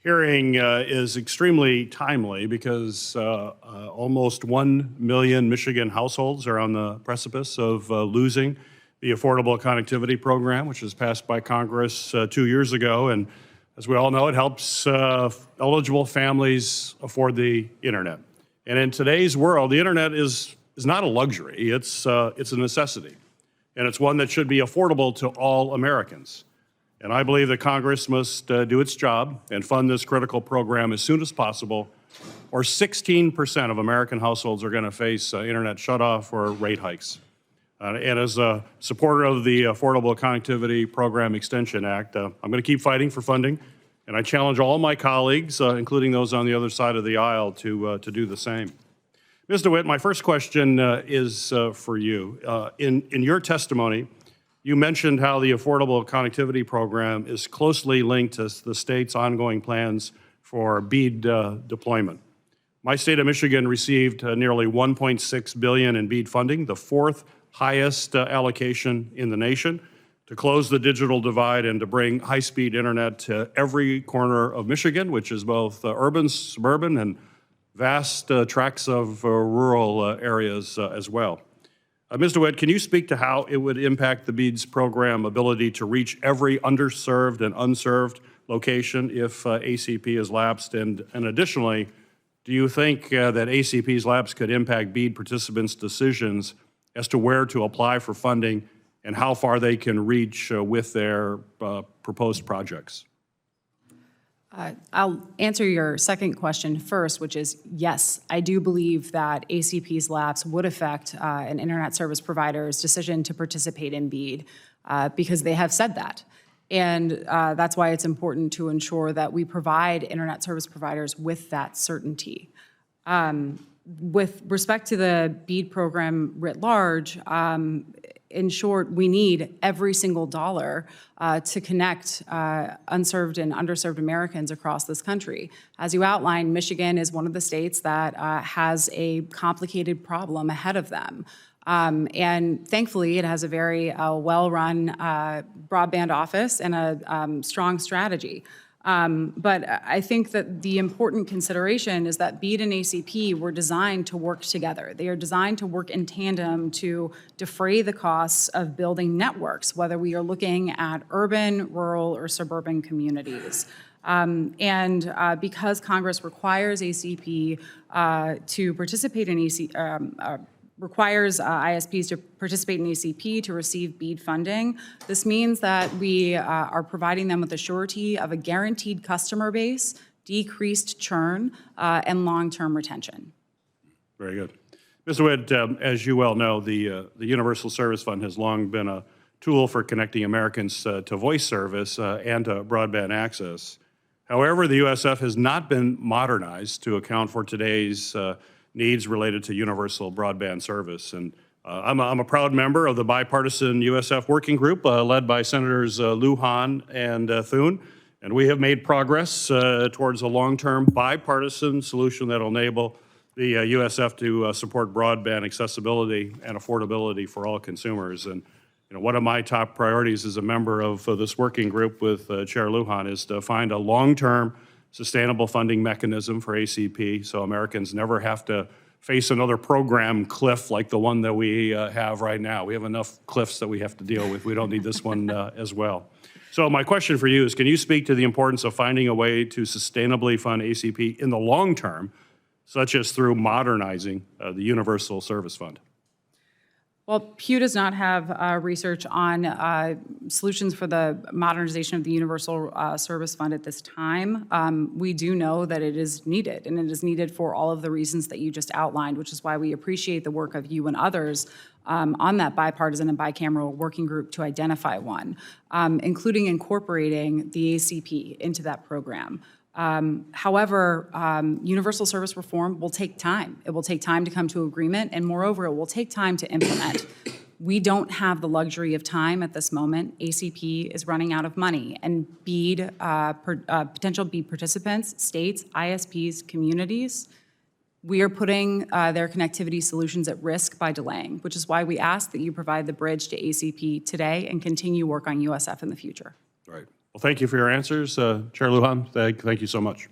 hearing is extremely timely because almost 1 million Michigan households are on the precipice of losing the Affordable Connectivity Program, which was passed by Congress 2 years ago. And as we all know, it helps eligible families afford the internet. And in today's world, the internet is not a luxury, it's a necessity. And it's one that should be affordable to all Americans. And I believe that Congress must do its job and fund this critical program as soon as possible, or 16% of American households are going to face internet shutoff or rate hikes. And as a supporter of the Affordable Connectivity Program Extension Act, I'm going to keep fighting for funding, and I challenge all my colleagues, including those on the other side of the aisle, to do the same. Ms. DeWitt, my first question is for you. In your testimony, you mentioned how the Affordable Connectivity Program is closely linked to the state's ongoing plans for BEAD deployment. My state of Michigan received nearly $1.6 billion in BEAD funding, the fourth highest allocation in the nation, to close the digital divide and to bring high-speed internet to every corner of Michigan, which is both urban, suburban, and vast tracts of rural areas as well. Ms. DeWitt, can you speak to how it would impact the BEAD's program ability to reach every underserved and unserved location if ACP is lapsed? And additionally, do you think that ACP's lapse could impact BEAD participants' decisions as to where to apply for funding and how far they can reach with their proposed projects? I'll answer your second question first, which is yes, I do believe that ACP's lapse would affect an internet service provider's decision to participate in BEAD because they have said that. And that's why it's important to ensure that we provide internet service providers with that certainty. With respect to the BEAD program writ large, in short, we need every single dollar to connect unserved and underserved Americans across this country. As you outlined, Michigan is one of the states that has a complicated problem ahead of them. And thankfully, it has a very well-run broadband office and a strong strategy. But I think that the important consideration is that BEAD and ACP were designed to work together. They are designed to work in tandem to defray the costs of building networks, whether we are looking at urban, rural, or suburban communities. Because Congress requires ACP to participate in requires ISPs to participate in ACP to receive BEAD funding. This means that we are providing them with the surety of a guaranteed customer base, decreased churn, and long-term retention. Very good. Ms. DeWitt, as you well know, the Universal Service Fund has long been a tool for connecting Americans to voice service and to broadband access. However, the USF has not been modernized to account for today's needs related to universal broadband service. And I'm a proud member of the bipartisan USF working group led by Senators Lujan and Thune. And we have made progress towards a long-term bipartisan solution that will enable the USF to support broadband accessibility and affordability for all consumers. And one of my top priorities as a member of this working group with Chair Lujan is to find a long-term sustainable funding mechanism for ACP so Americans never have to face another program cliff like the one that we have right now. We have enough cliffs that we have to deal with. We don't need this one as well. So my question for you is, can you speak to the importance of finding a way to sustainably fund ACP in the long term, such as through modernizing the Universal Service Fund? Well, Pew does not have research on solutions for the modernization of the Universal Service Fund at this time. We do know that it is needed, and it is needed for all of the reasons that you just outlined, which is why we appreciate the work of you and others on that bipartisan and bicameral working group to identify one, including incorporating the ACP into that program. However, universal service reform will take time. It will take time to come to agreement, and moreover, it will take time to implement. We don't have the luxury of time at this moment. ACP is running out of money, and BEAD, potential BEAD participants, states, ISPs, communities, we are putting their connectivity solutions at risk by delaying, which is why we ask that you provide the bridge to ACP today and continue work on USF in the future. Right. Well, thank you for your answers. Chair Lujan, thank you so much.